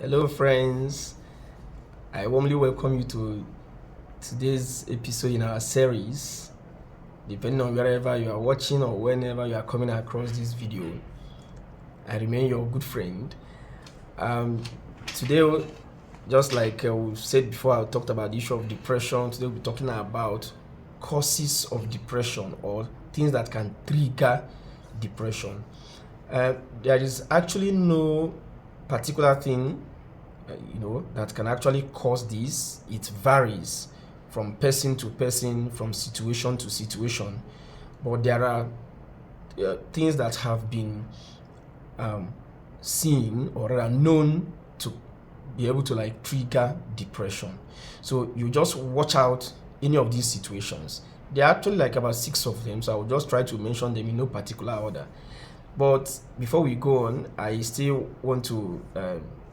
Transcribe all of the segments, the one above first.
Hello, friends. I warmly welcome you to today's episode in our series. Depending on wherever you are watching or whenever you are coming across this video, I remain your good friend. Today, just like we've said before, I talked about the issue of depression. Today, we'll be talking about causes of depression or things that can trigger depression. There is actually no particular thing that can actually cause this. It varies from person to person, from situation to situation, but there are things that have been seen or are known to be able to trigger depression. So you just watch out any of these situations. There are actually about 6 of them, so I will just try to mention them in no particular order. But before we go on, I still want to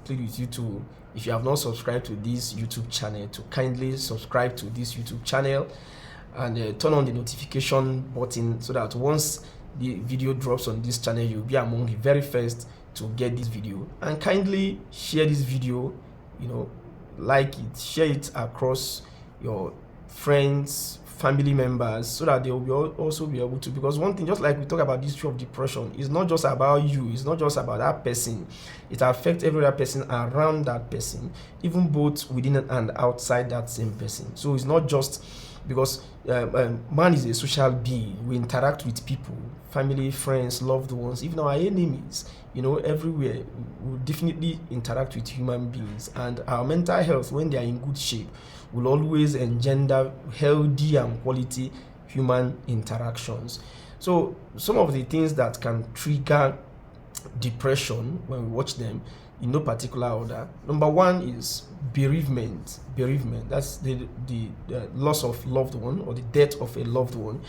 plead with you to, if you have not subscribed to this YouTube channel, to kindly subscribe to this YouTube channel and turn on the notification button so that once the video drops on this channel, you'll be among the very first to get this video. And kindly share this video, like it, share it across your friends, family members, so that they will also be able to, because one thing, just like we talk about this issue of depression, it's not just about you, it's not just about that person, it affects every other person around that person, even both within and outside that same person. So it's not just because man is a social being. We interact with people, family, friends, loved ones, even our enemies, everywhere. We definitely interact with human beings, and our mental health, when they are in good shape, will always engender healthy and quality human interactions. So some of the things that can trigger depression, when we watch them in no particular order: number one is bereavement. That's the loss of loved one or the death of a loved one.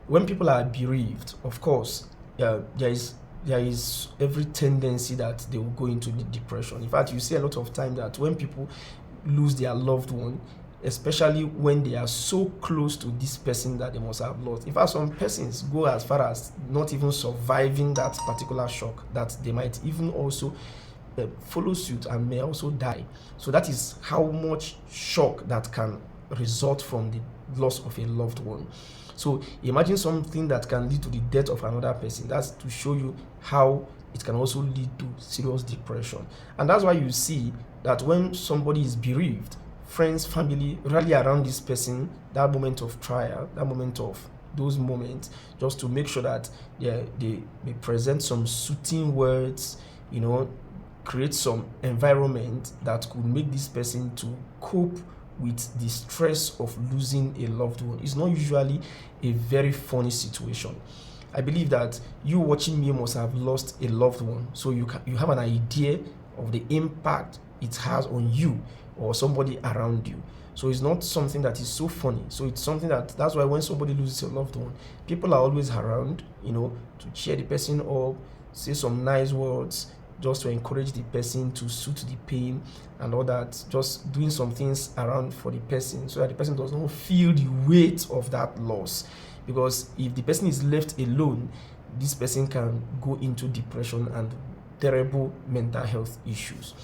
When people are bereaved, of course, there is every tendency that they will go into the depression. In fact, you see a lot of time that when people lose their loved one, especially when they are so close to this person that they must have lost. In fact, some persons go as far as not even surviving that particular shock, that they might even also follow suit and may also die. So that is how much shock that can result from the loss of a loved one. So imagine something that can lead to the death of another person. That's to show you how it can also lead to serious depression. And that's why you see that when somebody is bereaved, friends, family rally around this person, that moment of trial, those moments, just to make sure that they present some soothing words, create some environment that could make this person to cope with the stress of losing a loved one. It's not usually a very funny situation. I believe that you watching me must have lost a loved one, so you have an idea of the impact it has on you or somebody around you. So it's not something that is so funny. So it's something that's why when somebody loses a loved one, people are always around, to cheer the person up, say some nice words, just to encourage the person to soothe the pain and all that, just doing some things around for the person so that the person does not feel the weight of that loss. Because if the person is left alone, this person can go into depression and terrible mental health issues.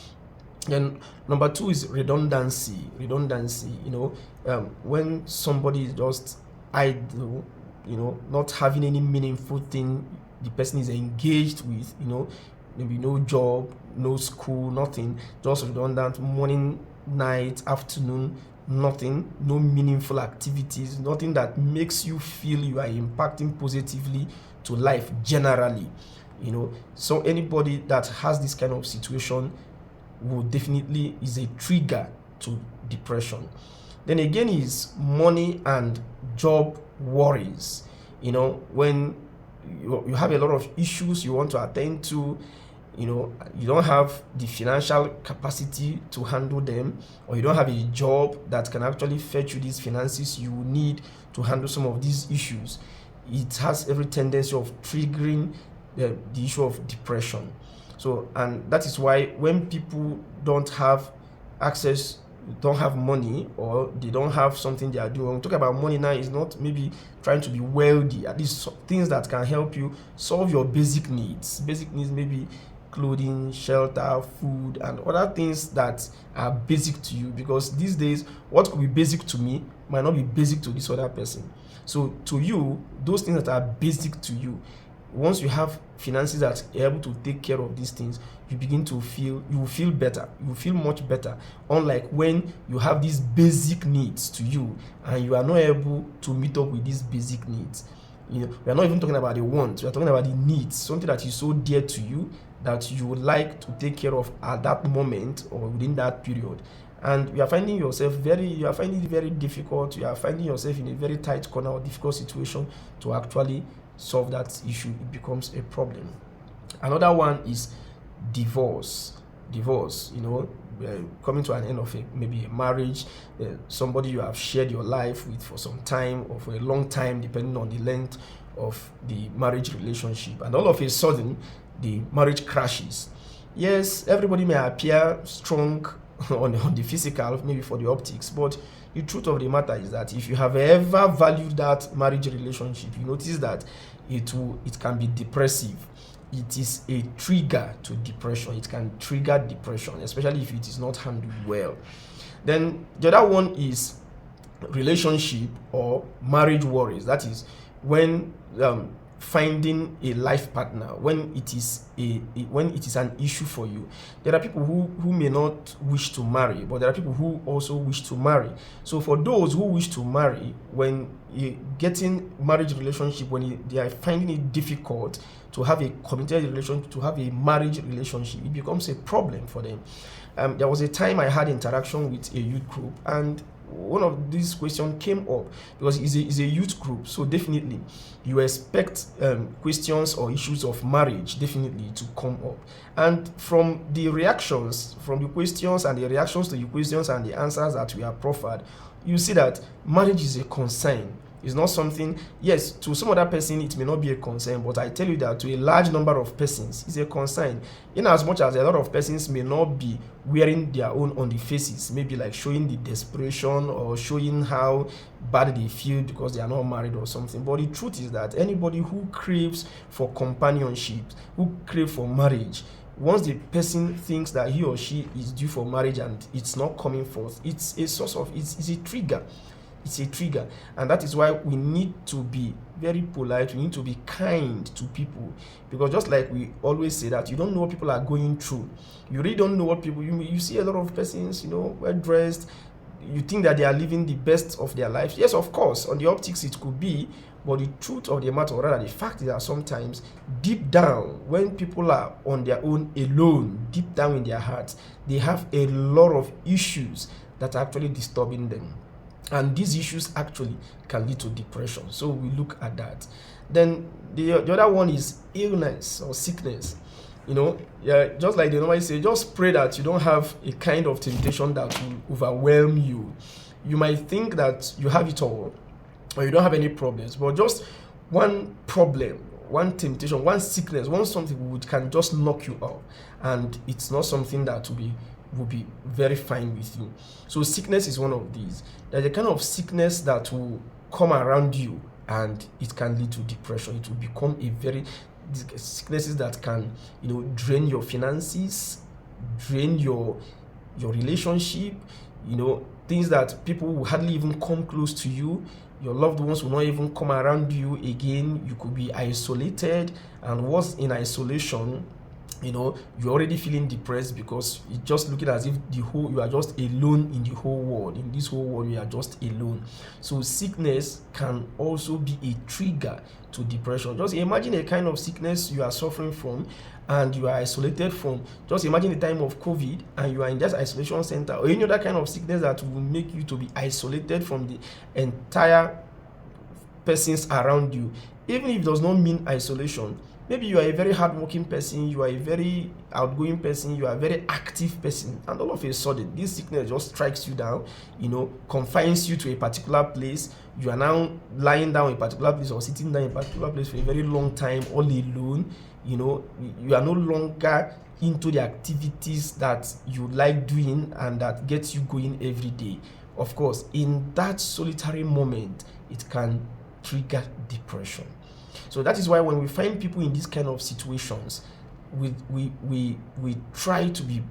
Then number 2 is redundancy. When somebody is just idle, not having any meaningful thing the person is engaged with, maybe no job, no school, nothing, just redundant, morning, night, afternoon, nothing, no meaningful activities, nothing that makes you feel you are impacting positively to life generally. So anybody that has this kind of situation will definitely is a trigger to depression. Then again is money and job worries. When you have a lot of issues you want to attend to, you don't have the financial capacity to handle them, or you don't have a job that can actually fetch you these finances you need to handle some of these issues, it has every tendency of triggering the issue of depression. So, and that is why when people don't have access, don't have money, or they don't have something they are doing. When we talk about money now, is not maybe trying to be wealthy, at least things that can help you solve your basic needs. Basic needs, maybe clothing, shelter, food, and other things that are basic to you, because these days what could be basic to me might not be basic to this other person. So to you, those things that are basic to you, once you have finances that are able to take care of these things, you will feel better. You will feel much better. Unlike when you have these basic needs to you and you are not able to meet up with these basic needs. We are not even talking about the wants, we are talking about the needs, something that is so dear to you that you would like to take care of at that moment or within that period. And you are finding it very difficult, you are finding yourself in a very tight corner or difficult situation to actually solve that issue. It becomes a problem. Another one is divorce. Coming to an end of maybe a marriage, somebody you have shared your life with for some time or for a long time, depending on the length of the marriage relationship, and all of a sudden the marriage crashes. Yes, everybody may appear strong on the physical, maybe for the optics, but the truth of the matter is that if you have ever valued that marriage relationship, you notice that it can be depressive. It is a trigger to depression. It can trigger depression, especially if it is not handled well. Then the other one is relationship or marriage worries. That is when finding a life partner, when it is an issue for you. There are people who may not wish to marry, but there are people who also wish to marry. So for those who wish to marry, when getting marriage relationship, when they are finding it difficult to have a committed relationship, to have a marriage relationship, it becomes a problem for them. There was a time I had interaction with a youth group, and one of these questions came up because it's a youth group, so definitely you expect questions or issues of marriage definitely to come up. And from the reactions, from the questions and the reactions to the questions and the answers that we have proffered, you see that marriage is a concern. It's not something, yes, to some other person it may not be a concern, but I tell you that to a large number of persons it's a concern, in as much as a lot of persons may not be wearing their own on the faces, maybe like showing the desperation or showing how bad they feel because they are not married or something. But the truth is that anybody who craves for companionship, who craves for marriage, once the person thinks that he or she is due for marriage and it's not coming forth, it's a source of, it's a trigger. It's a trigger, and that is why we need to be very polite. We need to be kind to people, because just like we always say that you don't know what people are going through. You really don't know what people. You see a lot of persons, well dressed. You think that they are living the best of their lives. Yes, of course, on the optics it could be, but the truth of the matter, or rather the fact is that sometimes deep down, when people are on their own alone, deep down in their hearts, they have a lot of issues that are actually disturbing them. And these issues actually can lead to depression. So we look at that. Then the other one is illness or sickness. Just like they normally say, just pray that you don't have a kind of temptation that will overwhelm you. You might think that you have it all or you don't have any problems, but just one problem, one temptation, one sickness, one something which can just knock you out, and it's not something that will be very fine with you. So sickness is one of these. There's a kind of sickness that will come around you and it can lead to depression. It will become sicknesses that can drain your finances, drain your relationship, things that people will hardly even come close to you. Your loved ones will not even come around you again. You could be isolated, and what's in isolation, you're already feeling depressed because it's just looking as if you are just alone in the whole world. In this whole world, you are just alone. So sickness can also be a trigger to depression. Just imagine a kind of sickness you are suffering from and you are isolated from. Just imagine the time of COVID and you are in that isolation center, or any other kind of sickness that will make you to be isolated from the entire persons around you. Even if it does not mean isolation, maybe you are a very hardworking person, you are a very outgoing person, you are a very active person, and all of a sudden this sickness just strikes you down, confines you to a particular place. You are now lying down in a particular place or sitting down in a particular place for a very long time all alone. You are no longer into the activities that you like doing and that gets you going every day. Of course, in that solitary moment, it can trigger depression. So that is why when we find people in these kind of situations, we try to be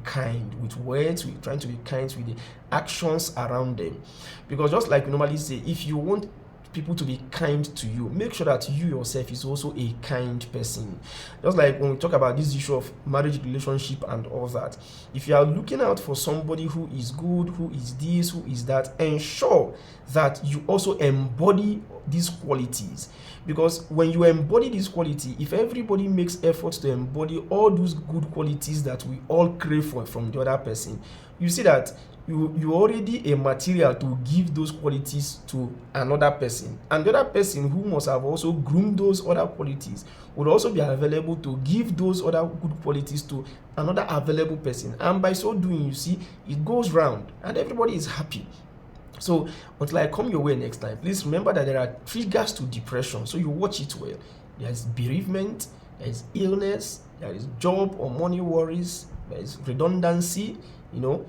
kind with words, we try to be kind with the actions around them. Because just like we normally say, if you want people to be kind to you, make sure that you yourself is also a kind person. Just like when we talk about this issue of marriage relationship and all that, if you are looking out for somebody who is good, who is this, who is that, ensure that you also embody these qualities. Because when you embody this quality, if everybody makes efforts to embody all those good qualities that we all crave for from the other person, you see that you already a material to give those qualities to another person, and the other person, who must have also groomed those other qualities, would also be available to give those other good qualities to another available person, and by so doing, you see, it goes round and everybody is happy. So until I come your way next time, please remember that there are triggers to depression, so you watch it well. There is bereavement, there is illness, there is job or money worries, there is redundancy,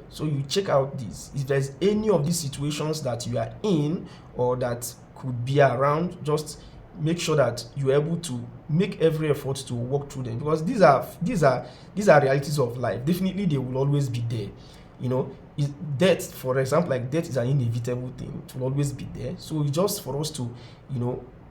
so you check out this. If there's any of these situations that you are in or that could be around, just make sure that you're able to make every effort to walk through them, because these are realities of life. Definitely they will always be there. Death, for example, like death is an inevitable thing. It will always be there. So it's just for us to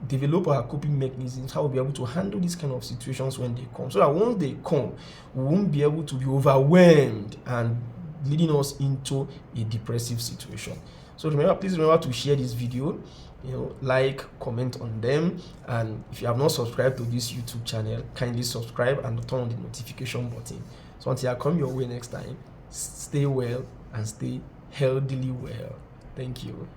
develop our coping mechanisms, how we'll be able to handle these kind of situations when they come, so that once they come, we won't be able to be overwhelmed and leading us into a depressive situation. So please remember to share this video, like, comment on them, and if you have not subscribed to this YouTube channel, kindly subscribe and turn on the notification button. So until I come your way next time, stay well and stay healthily well. Thank you.